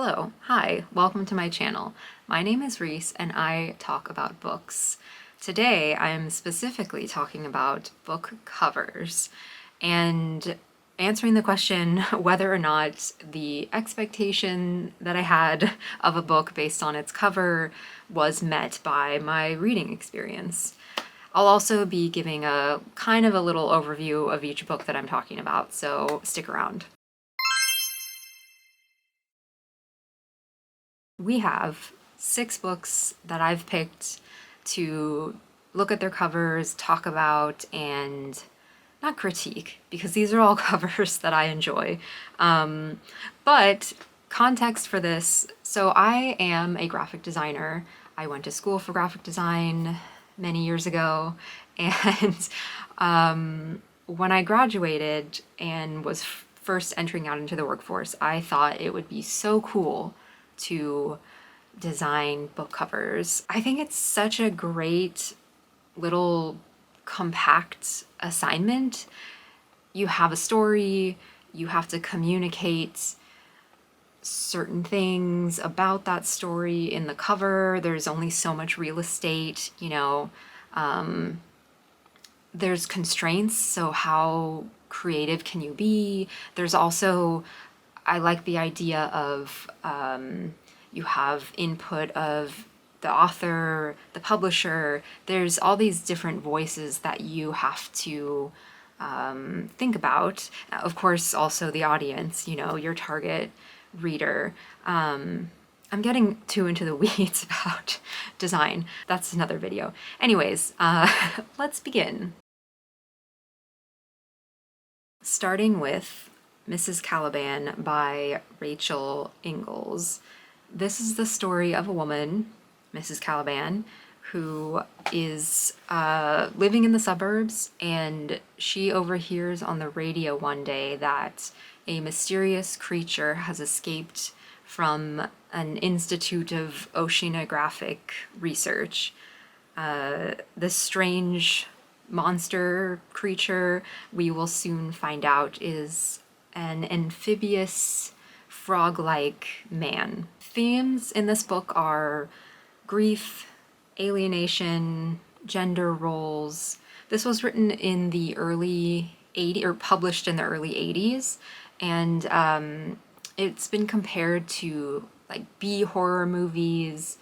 Hello, hi, welcome to my channel. My name is Reese and I talk about books. Today I am specifically talking about book covers and answering the question whether or not the expectation that I had of a book based on its cover was met by my reading experience. I'll also be giving a kind of a little overview of each book that I'm talking about, so stick around. We have 6 books that I've picked to look at their covers, talk about, and not critique, because these are all covers that I enjoy. But context for this, so I am a graphic designer. I went to school for graphic design many years ago, and when I graduated and was first entering out into the workforce, I thought it would be so cool to design book covers. I think it's such a great little compact assignment. You have a story, you have to communicate certain things about that story in the cover. There's only so much real estate, there's constraints, so how creative can you be? There's also, I like the idea of you have input of the author, the publisher. There's all these different voices that you have to think about. Of course, also the audience, your target reader. I'm getting too into the weeds about design. That's another video. Anyways, let's begin. Starting with Mrs. Caliban by Rachel Ingalls. This is the story of a woman, Mrs. Caliban, who is living in the suburbs, and she overhears on the radio one day that a mysterious creature has escaped from an institute of oceanographic research. This strange monster creature, we will soon find out, is an amphibious frog-like man. Themes in this book are grief, alienation, gender roles. This was written in the early 80s, or published in the early 80s, and it's been compared to like B horror movies,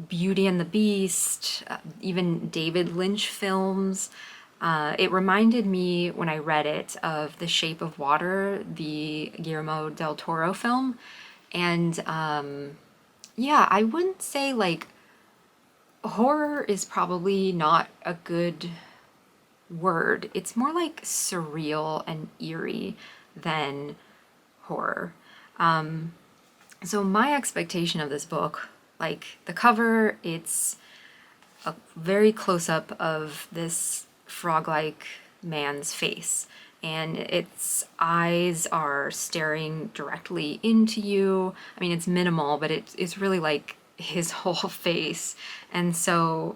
Beauty and the Beast, even David Lynch films. It reminded me, when I read it, of The Shape of Water, the Guillermo del Toro film. And yeah, I wouldn't say like horror is probably not a good word. It's more like surreal and eerie than horror. So my expectation of this book, like the cover, it's a very close-up of this frog-like man's face, and its eyes are staring directly into you. I mean, it's minimal, but it's really like his whole face. And so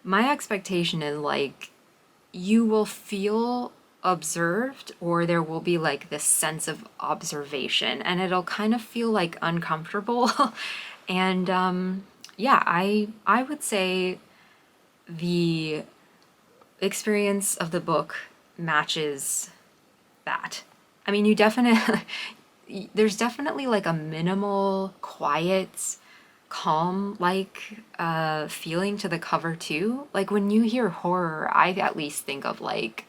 my expectation is like you will feel observed, or there will be like this sense of observation, and it'll kind of feel like uncomfortable. And yeah, I would say the experience of the book matches that. I mean, there's definitely like a minimal, quiet, calm like feeling to the cover too. Like when you hear horror, I at least think of like,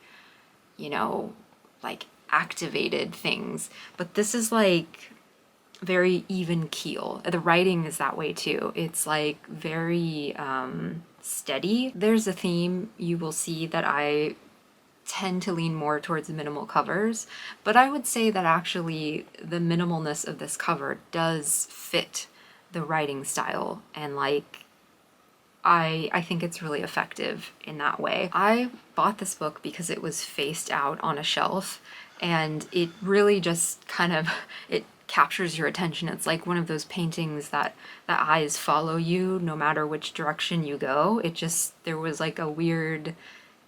like activated things, but this is like very even keel. The writing is that way too. It's like very steady. There's a theme you will see that I tend to lean more towards minimal covers, but I would say that actually the minimalness of this cover does fit the writing style, and like I think it's really effective in that way. I bought this book because it was faced out on a shelf, and it really just kind of, it captures your attention. It's like one of those paintings that the eyes follow you no matter which direction you go. There was like a weird,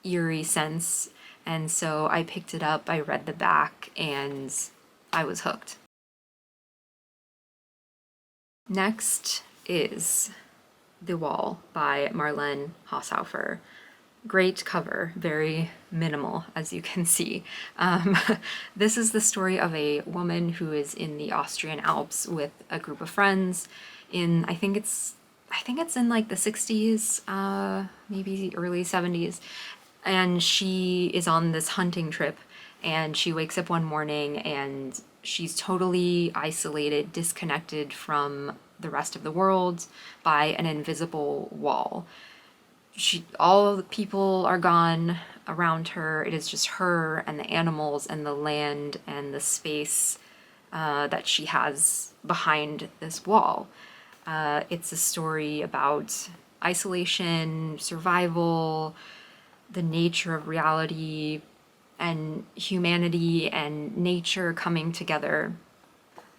eerie sense, and so I picked it up, I read the back, and I was hooked. Next is The Wall by Marlen Haushofer. Great cover, very minimal, as you can see. This is the story of a woman who is in the Austrian Alps with a group of friends in, I think it's in like the 60s, maybe early 70s. And she is on this hunting trip, and she wakes up one morning and she's totally isolated, disconnected from the rest of the world by an invisible wall. All the people are gone around her. It is just her and the animals and the land and the space that she has behind this wall. It's a story about isolation, survival, the nature of reality, and humanity and nature coming together.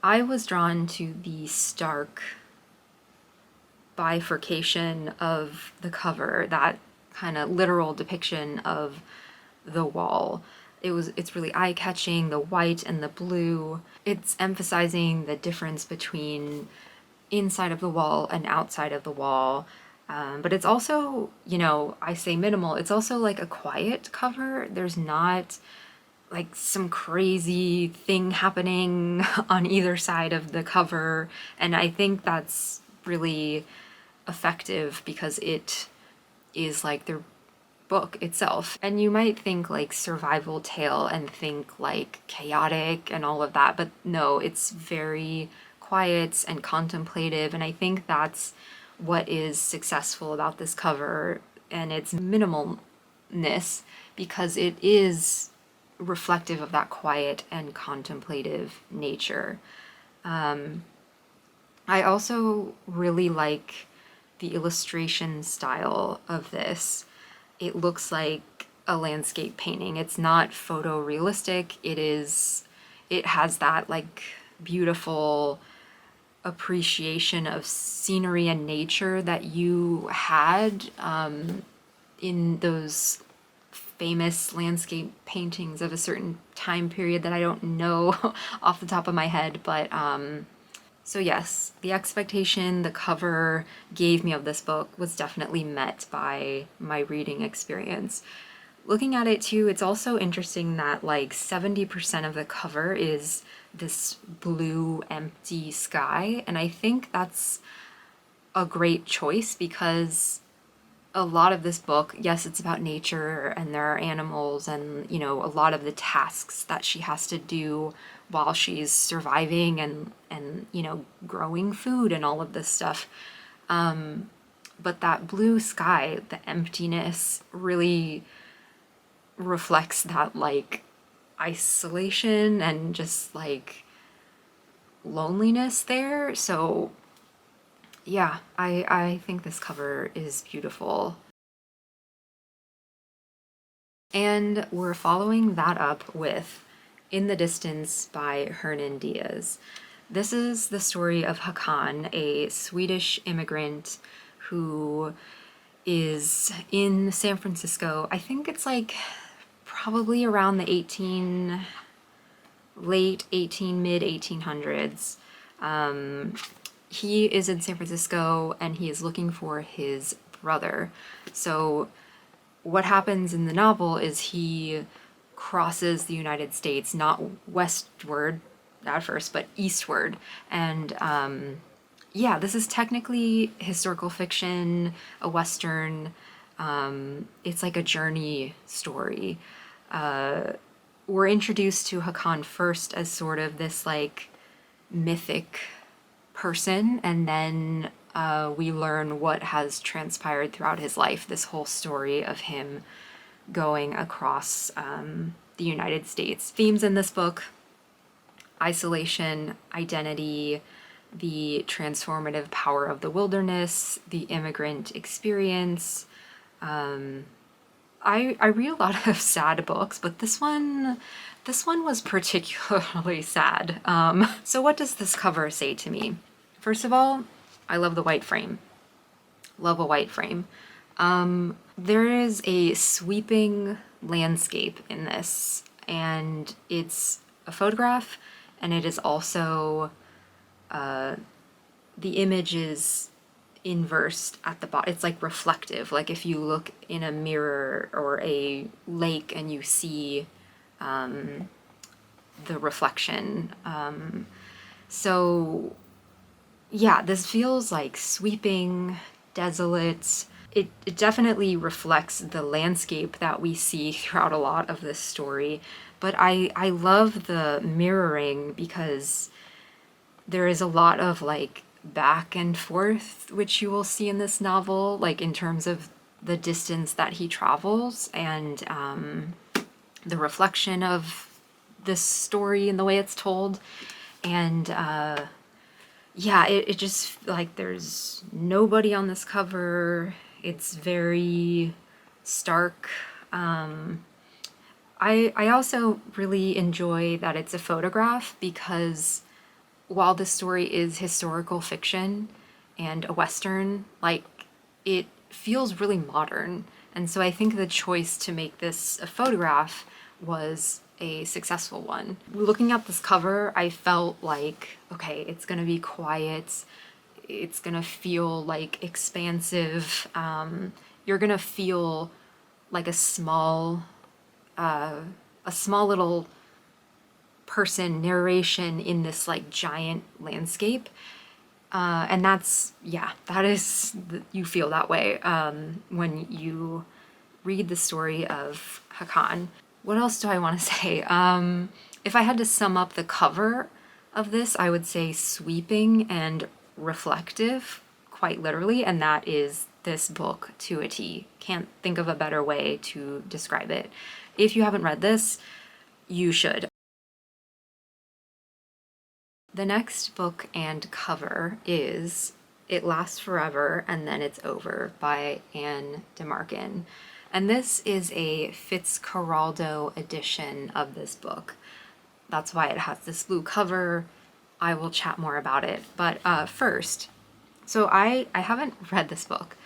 I was drawn to the stark bifurcation of the cover, that kind of literal depiction of the wall. It's really eye-catching, the white and the blue. It's emphasizing the difference between inside of the wall and outside of the wall. But it's also, I say minimal, it's also like a quiet cover. There's not like some crazy thing happening on either side of the cover. And I think that's really effective because it is like the book itself. And you might think like survival tale and think like chaotic and all of that, but no, it's very quiet and contemplative. And I think that's what is successful about this cover and its minimalness, because it is reflective of that quiet and contemplative nature. I also really like the illustration style of this. It looks like a landscape painting. It's not photorealistic. It has that like beautiful appreciation of scenery and nature that you had in those famous landscape paintings of a certain time period that I don't know off the top of my head, but so yes, the expectation the cover gave me of this book was definitely met by my reading experience. Looking at it too, it's also interesting that like 70% of the cover is this blue empty sky, and I think that's a great choice because a lot of this book, yes, it's about nature and there are animals and, a lot of the tasks that she has to do while she's surviving and growing food and all of this stuff. But that blue sky, the emptiness, really reflects that like isolation and just like loneliness there. So yeah, I think this cover is beautiful. And we're following that up with In the Distance by Hernan Diaz. This is the story of Hakan, a Swedish immigrant who is in San Francisco. I think it's like probably around the late 18, mid 1800s. He is in San Francisco and he is looking for his brother. So what happens in the novel is he crosses the United States, not westward at first, but eastward. And yeah, this is technically historical fiction, a Western. It's like a journey story. We're introduced to Hakan first as sort of this like mythic person, and then we learn what has transpired throughout his life, this whole story of him going across the United States. Themes in this book: isolation, identity, the transformative power of the wilderness, the immigrant experience. I read a lot of sad books, but this one was particularly sad. So what does this cover say to me? First of all, I love the white frame. Love a white frame. There is a sweeping landscape in this, and it's a photograph, and it is also the image is inversed at the bottom. It's like reflective, like if you look in a mirror or a lake and you see the reflection. So yeah, this feels like sweeping, desolate. It definitely reflects the landscape that we see throughout a lot of this story. But I love the mirroring because there is a lot of like back and forth, which you will see in this novel, like in terms of the distance that he travels and the reflection of this story and the way it's told. And yeah, it just like there's nobody on this cover. It's very stark. I also really enjoy that it's a photograph because while the story is historical fiction and a Western, like it feels really modern. And so I think the choice to make this a photograph was a successful one. Looking at this cover, I felt like, okay, it's gonna be quiet. It's gonna feel like expansive. You're gonna feel like a small little person narration in this like giant landscape. And that's, yeah, you feel that way when you read the story of Hakan. What else do I want to say? If I had to sum up the cover of this, I would say sweeping and reflective, quite literally, and that is this book to a T. Can't think of a better way to describe it. If you haven't read this, you should. The next book and cover is It Lasts Forever and Then It's Over by Anne de Marcken. And this is a Fitzcarraldo edition of this book. That's why it has this blue cover. I will chat more about it. But first, so I haven't read this book,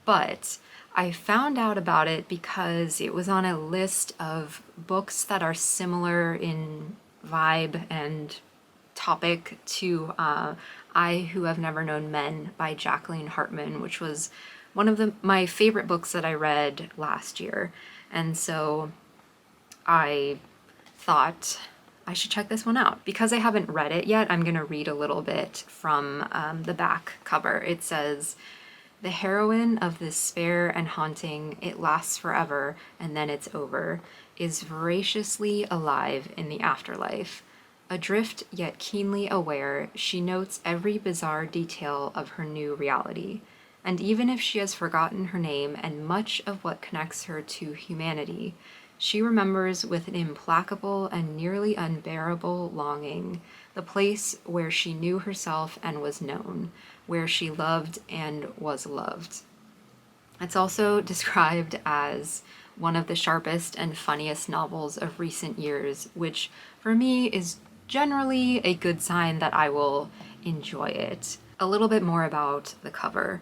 but I found out about it because it was on a list of books that are similar in vibe and topic to I Who Have Never Known Men by Jacqueline Hartman, which was one of my favorite books that I read last year. And so I thought I should check this one out. Because I haven't read it yet, I'm going to read a little bit from the back cover. It says, "The heroine of this spare and haunting It Lasts Forever and Then It's Over is voraciously alive in the afterlife. Adrift yet keenly aware, she notes every bizarre detail of her new reality. And even if she has forgotten her name and much of what connects her to humanity, she remembers with an implacable and nearly unbearable longing the place where she knew herself and was known, where she loved and was loved." It's also described as one of the sharpest and funniest novels of recent years, which for me is generally a good sign that I will enjoy it. A little bit more about the cover.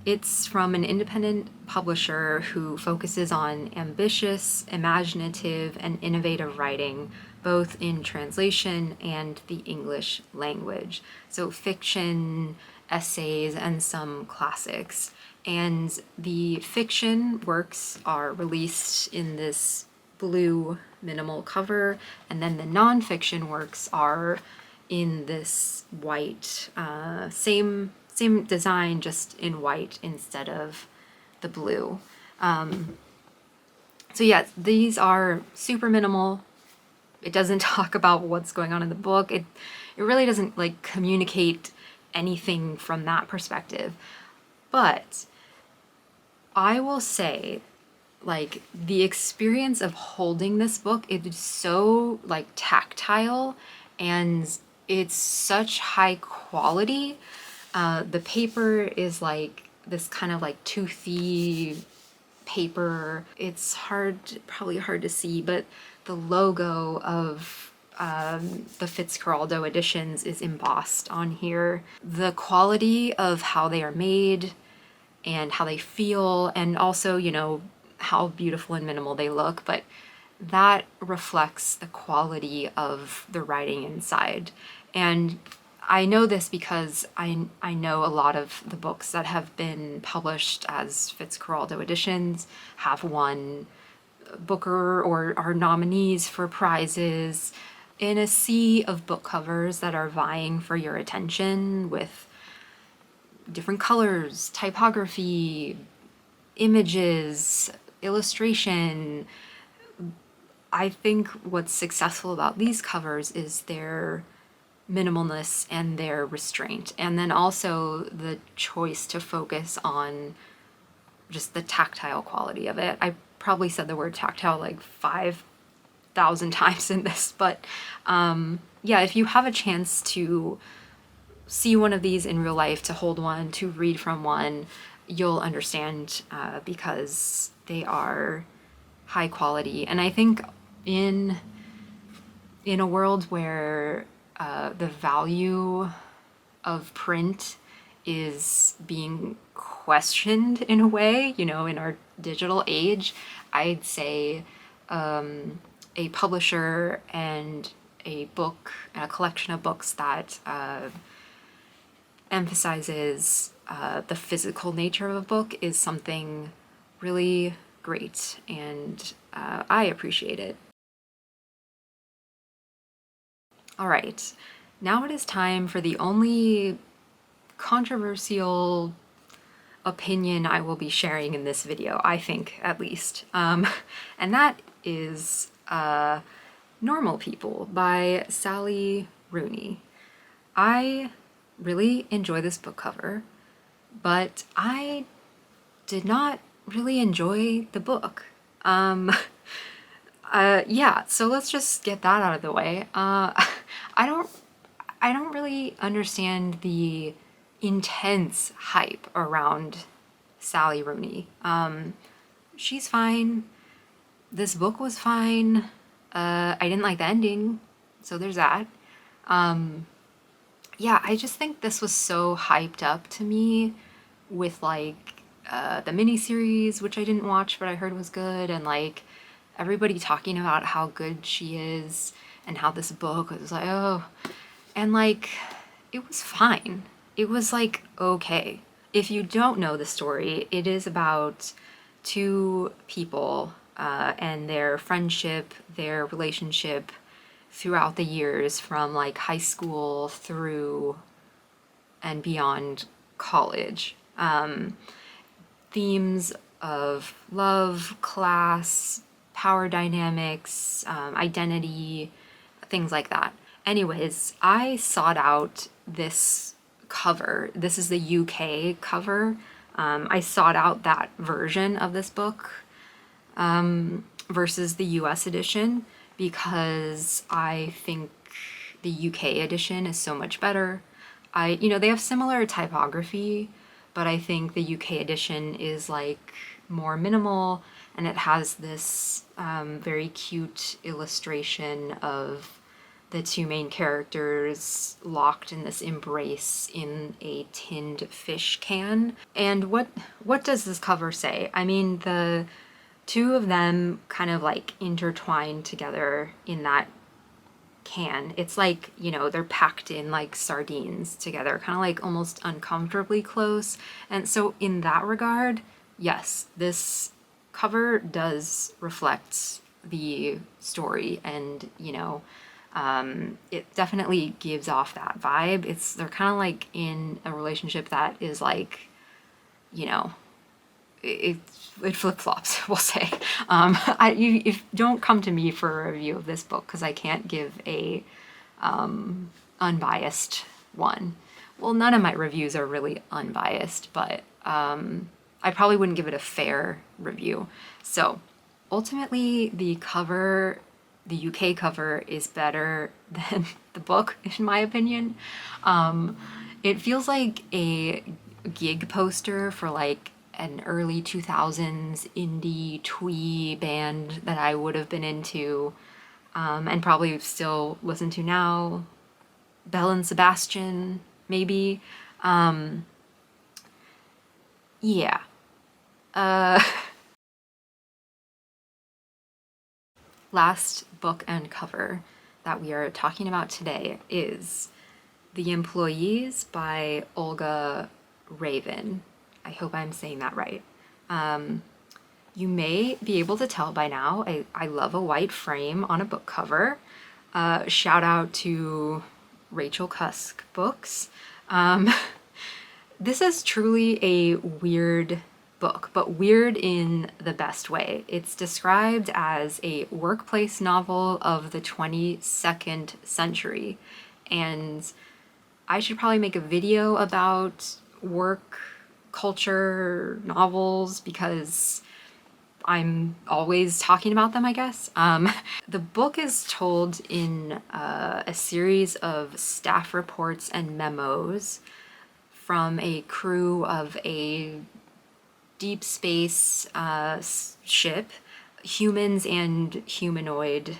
It's from an independent publisher who focuses on ambitious, imaginative, and innovative writing, both in translation and the English language. So fiction, essays, and some classics. And the fiction works are released in this blue minimal cover, and then the nonfiction works are in this white, same design, just in white instead of the blue. So yeah, these are super minimal. It doesn't talk about what's going on in the book. It really doesn't like communicate anything from that perspective. But I will say, like, the experience of holding this book, it is so like tactile and it's such high quality. The paper is like this kind of like toothy paper. It's probably hard to see, but the logo of the Fitzcarraldo editions is embossed on here. The quality of how they are made and how they feel, and also, you know, how beautiful and minimal they look, but that reflects the quality of the writing inside. And I know this because I know a lot of the books that have been published as Fitzcarraldo editions have won Booker or are nominees for prizes. In a sea of book covers that are vying for your attention with different colors, typography, images, illustration, I think what's successful about these covers is their minimalness and their restraint, and then also the choice to focus on just the tactile quality of it. I probably said the word tactile like 5,000 times in this, but yeah, if you have a chance to see one of these in real life, to hold one, to read from one, you'll understand because they are high quality. And I think in a world where the value of print is being questioned in a way, you know, in our digital age, I'd say a publisher and a book, a collection of books that emphasizes the physical nature of a book is something really great, and I appreciate it. All right, now it is time for the only controversial opinion I will be sharing in this video, I think, at least. And that is Normal People by Sally Rooney. I really enjoy this book cover, but I did not really enjoy the book. Yeah, so let's just get that out of the way. I don't really understand the intense hype around Sally Rooney. She's fine. This book was fine. I didn't like the ending, so there's that. Yeah, I just think this was so hyped up to me with like the miniseries, which I didn't watch but I heard was good, and like everybody talking about how good she is and how this book was like, oh, and like it was fine. It was like okay. If you don't know the story, it is about two people and their friendship, their relationship throughout the years from like high school through and beyond college. Themes of love, class, power dynamics, identity, things like that. Anyways, I sought out this cover. This is the UK cover. I sought out that version of this book versus the US edition because I think the UK edition is so much better. You know, they have similar typography, but I think the UK edition is like more minimal, and it has this very cute illustration of the two main characters locked in this embrace in a tinned fish can. And what does this cover say? I mean, the two of them kind of like intertwined together in that can. It's like, you know, they're packed in like sardines together, kind of like almost uncomfortably close. And so in that regard, yes, this cover does reflect the story, and you know, it definitely gives off that vibe. They're kind of like in a relationship that is like, you know, it flip-flops, we'll say. You don't come to me for a review of this book because I can't give a unbiased one. Well, none of my reviews are really unbiased, but I probably wouldn't give it a fair review. So ultimately, the cover, the UK cover, is better than the book, in my opinion. It feels like a gig poster for like an early 2000s indie twee band that I would have been into and probably still listen to now. Belle and Sebastian, maybe. Yeah. Last book and cover that we are talking about today is The Employees by Olga Ravn. I hope I'm saying that right. You may be able to tell by now, I love a white frame on a book cover. Shout out to Rachel Cusk Books. This is truly a weird book, but weird in the best way. It's described as a workplace novel of the 22nd century, and I should probably make a video about work culture novels because I'm always talking about them, I guess. The book is told in a series of staff reports and memos from a crew of a deep space ship, humans and humanoid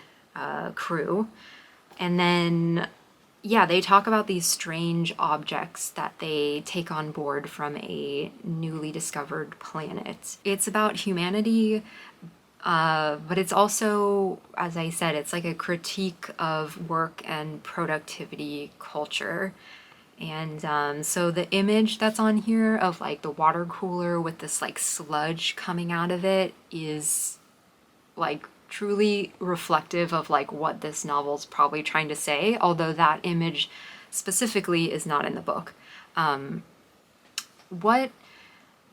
crew. And then, yeah, they talk about these strange objects that they take on board from a newly discovered planet. It's about humanity, but it's also, as I said, it's like a critique of work and productivity culture. And so the image that's on here of like the water cooler with this like sludge coming out of it is like truly reflective of like what this novel's probably trying to say, although that image specifically is not in the book. What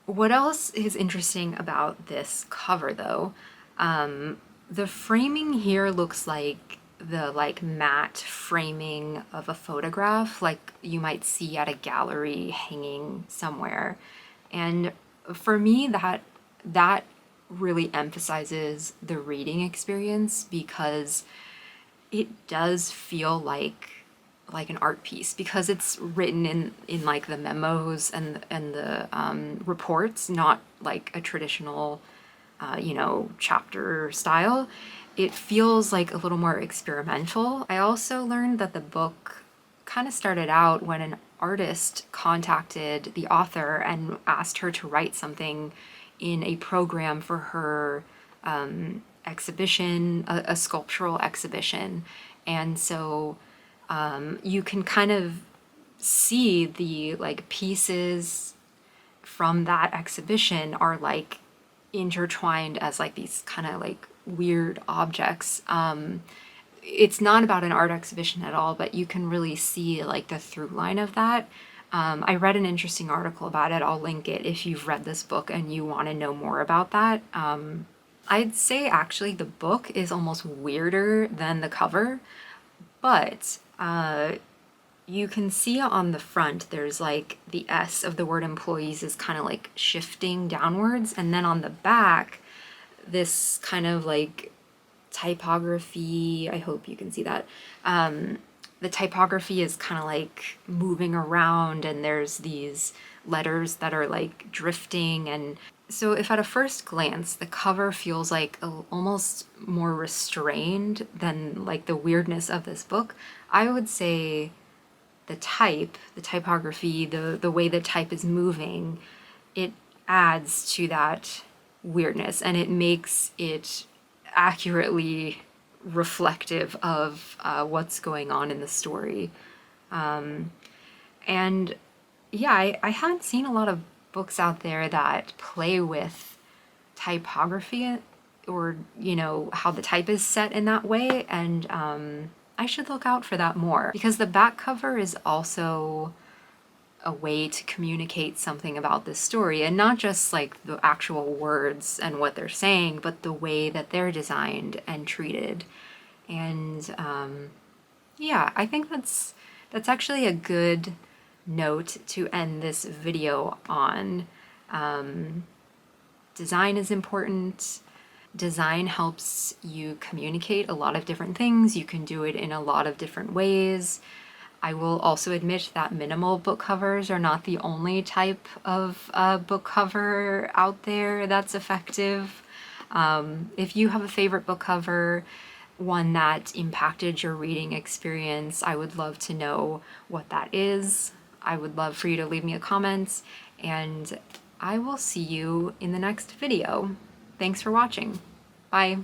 else is interesting about this cover though? The framing here looks like the like matte framing of a photograph like you might see at a gallery hanging somewhere. And for me, that really emphasizes the reading experience because it does feel like an art piece because it's written in like the memos and the reports, not like a traditional chapter style. It feels like a little more experimental. I also learned that the book kind of started out when an artist contacted the author and asked her to write something in a program for her exhibition, a sculptural exhibition. And so you can kind of see the like pieces from that exhibition are like intertwined as like these kind of like weird objects. It's not about an art exhibition at all, but you can really see like the through line of that. I read an interesting article about it. I'll link it if you've read this book and you want to know more about that. I'd say actually the book is almost weirder than the cover, but you can see on the front there's like the S of the word employees is kind of like shifting downwards, and then on the back this kind of like typography, I hope you can see that, the typography is kind of like moving around and there's these letters that are like drifting. And so if at a first glance the cover feels like almost more restrained than like the weirdness of this book, I would say the typography, the way the type is moving, it adds to that weirdness and it makes it accurately reflective of what's going on in the story. And yeah, I haven't seen a lot of books out there that play with typography or, how the type is set in that way. And I should look out for that more because the back cover is also a way to communicate something about this story, and not just like the actual words and what they're saying, but the way that they're designed and treated. And yeah, I think that's actually a good note to end this video on. Design is important. Design helps you communicate a lot of different things. You can do it in a lot of different ways. I will also admit that minimal book covers are not the only type of book cover out there that's effective. If you have a favorite book cover, one that impacted your reading experience, I would love to know what that is. I would love for you to leave me a comment, and I will see you in the next video. Thanks for watching. Bye.